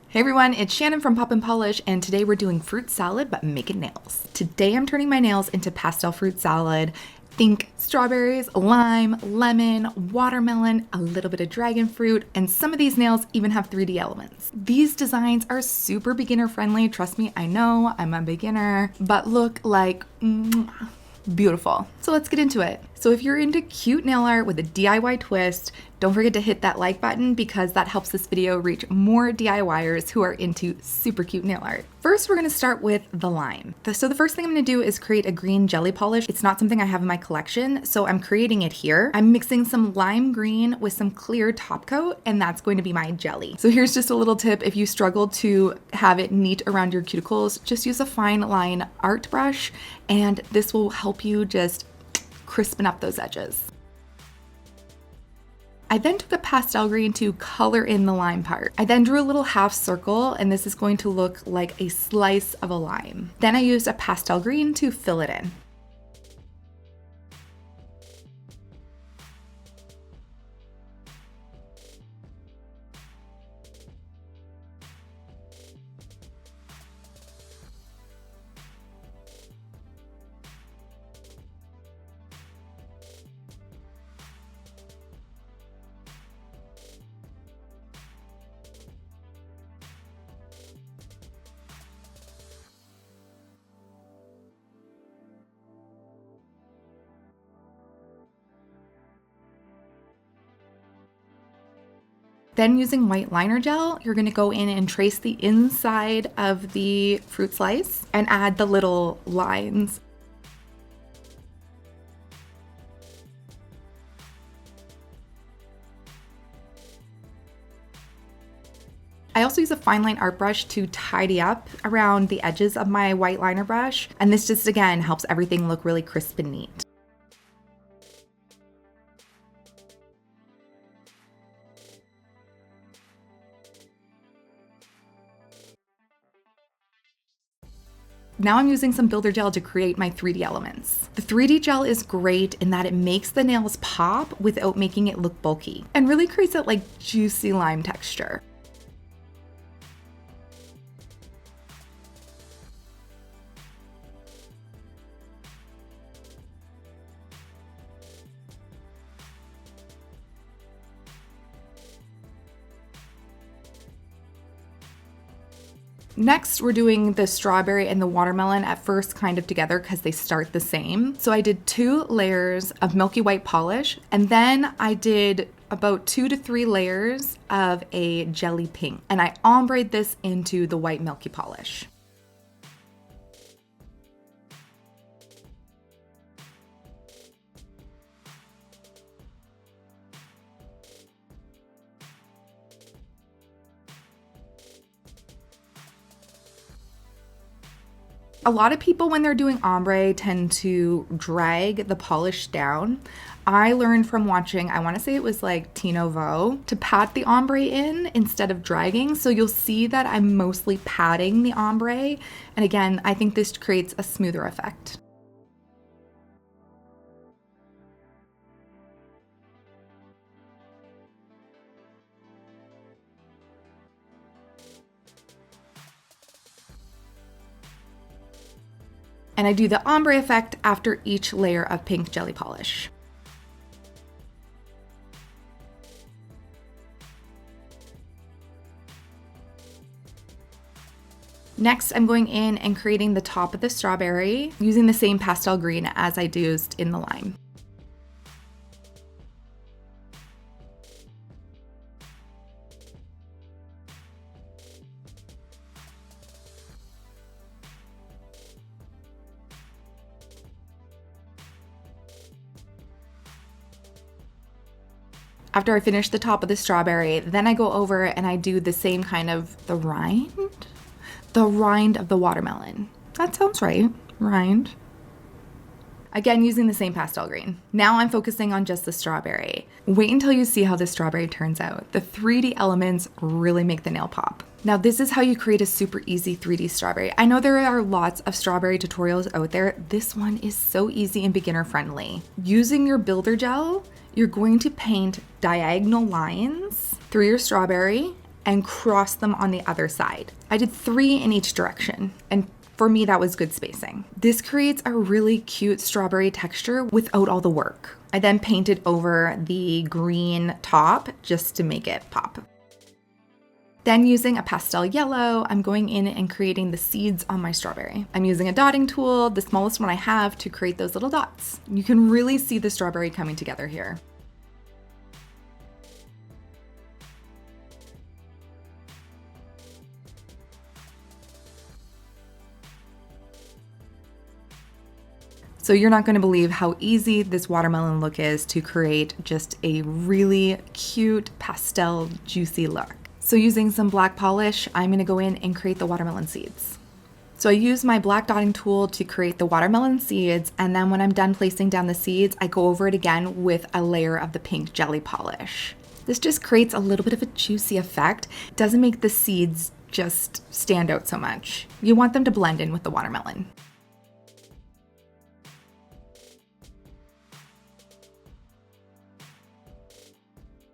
Hey everyone, it's Shannon from Pop and Polish, and today we're doing fruit salad but making nails. Today I'm turning my nails into pastel fruit salad. Think strawberries, lime, lemon, watermelon, a little bit of dragon fruit, and some of these nails even have 3D elements. These designs are super beginner friendly. Trust me, I know I'm a beginner, but look like beautiful. So let's get into it. So if you're into cute nail art with a DIY twist, don't forget to hit that like button because that helps this video reach more DIYers who are into super cute nail art. First, we're gonna start with the lime. So the first thing I'm gonna do is create a green jelly polish. It's not something I have in my collection, so I'm creating it here. I'm mixing some lime green with some clear top coat, and that's going to be my jelly. So here's just a little tip. If you struggle to have it neat around your cuticles, just use a fine line art brush, and this will help you just crispen up those edges. I then took a pastel green to color in the lime part. I then drew a little half circle, and this is going to look like a slice of a lime. Then I used a pastel green to fill it in. Then using white liner gel, you're gonna go in and trace the inside of the fruit slice and add the little lines. I also use a fine line art brush to tidy up around the edges of my white liner brush, and this just again helps everything look really crisp and neat. Now I'm using some builder gel to create my 3D elements. The 3D gel is great in that it makes the nails pop without making it look bulky and really creates that like juicy lime texture. Next, we're doing the strawberry and the watermelon at first kind of together because they start the same. So I did 2 layers of milky white polish, and then I did about 2 to 3 layers of a jelly pink, and I ombre'd this into the white milky polish. A lot of people when they're doing ombre tend to drag the polish down. I learned from watching, I want to say it was like Tino Vo, to pat the ombre in instead of dragging. So you'll see that I'm mostly patting the ombre. And again, I think this creates a smoother effect. And I do the ombre effect after each layer of pink jelly polish. Next, I'm going in and creating the top of the strawberry using the same pastel green as I used in the lime. After I finish the top of the strawberry, then I go over and I do the same kind of the rind of the watermelon. That sounds right, rind. Again, using the same pastel green. Now I'm focusing on just the strawberry. Wait until you see how the strawberry turns out. The 3D elements really make the nail pop. Now this is how you create a super easy 3D strawberry. I know there are lots of strawberry tutorials out there. This one is so easy and beginner friendly. Using your builder gel, you're going to paint diagonal lines through your strawberry and cross them on the other side. I did 3 in each direction, and for me, that was good spacing. This creates a really cute strawberry texture without all the work. I then painted over the green top just to make it pop. Then using a pastel yellow, I'm going in and creating the seeds on my strawberry. I'm using a dotting tool, the smallest one I have, to create those little dots. You can really see the strawberry coming together here. So you're not going to believe how easy this watermelon look is to create just a really cute pastel juicy look. So using some black polish, I'm going to go in and create the watermelon seeds. So I use my black dotting tool to create the watermelon seeds, and then when I'm done placing down the seeds, I go over it again with a layer of the pink jelly polish. This just creates a little bit of a juicy effect. It doesn't make the seeds just stand out so much. You want them to blend in with the watermelon.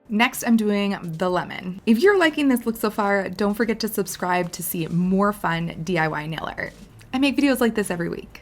Next, I'm doing the lemon. If you're liking this look so far, don't forget to subscribe to see more fun DIY nail art. I make videos like this every week.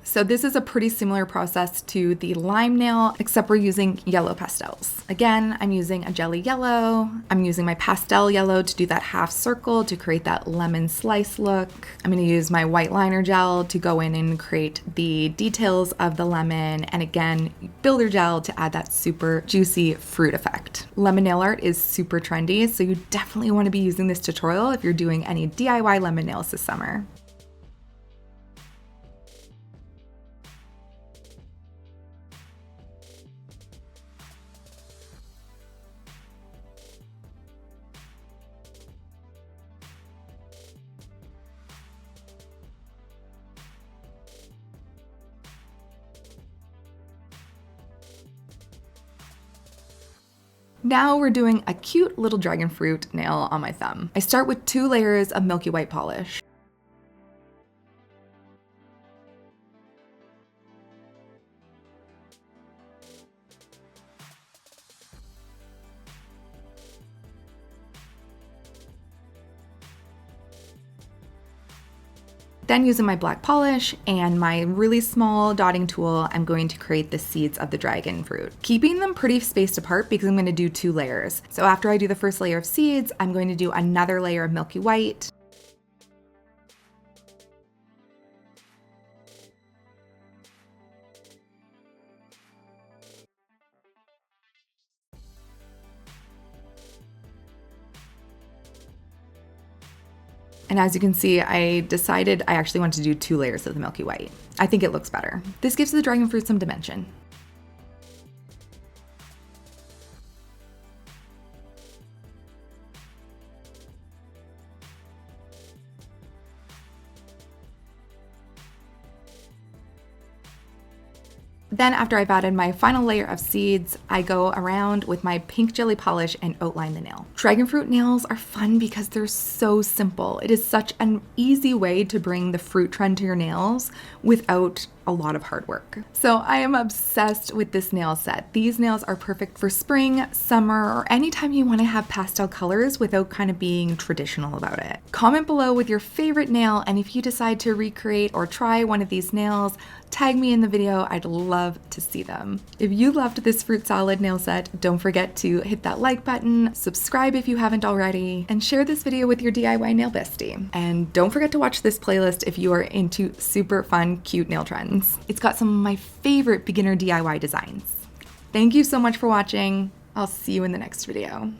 So this is a pretty similar process to the lime nail, except we're using yellow pastels. Again, I'm using a jelly yellow. I'm using my pastel yellow to do that half circle to create that lemon slice look. I'm going to use my white liner gel to go in and create the details of the lemon, and again, builder gel to add that super juicy fruit effect. Lemon nail art is super trendy, so you definitely want to be using this tutorial if you're doing any DIY lemon nails this summer. Now we're doing a cute little dragon fruit nail on my thumb. I start with 2 layers of milky white polish. Then using my black polish and my really small dotting tool, I'm going to create the seeds of the dragon fruit, keeping them pretty spaced apart because I'm going to do 2 layers. So after I do the first layer of seeds, I'm going to do another layer of milky white. And as you can see, I decided I actually want to do 2 layers of the milky white. I think it looks better. This gives the dragon fruit some dimension. Then after I've added my final layer of seeds, I go around with my pink jelly polish and outline the nail. Dragonfruit nails are fun because they're so simple. It is such an easy way to bring the fruit trend to your nails without a lot of hard work. So I am obsessed with this nail set. These nails are perfect for spring, summer, or anytime you want to have pastel colors without kind of being traditional about it. Comment below with your favorite nail, and if you decide to recreate or try one of these nails, tag me in the video. I'd love to see them. If you loved this fruit salad nail set, don't forget to hit that like button, subscribe if you haven't already, and share this video with your DIY nail bestie. And don't forget to watch this playlist if you are into super fun, cute nail trends. It's got some of my favorite beginner DIY designs. Thank you so much for watching. I'll see you in the next video.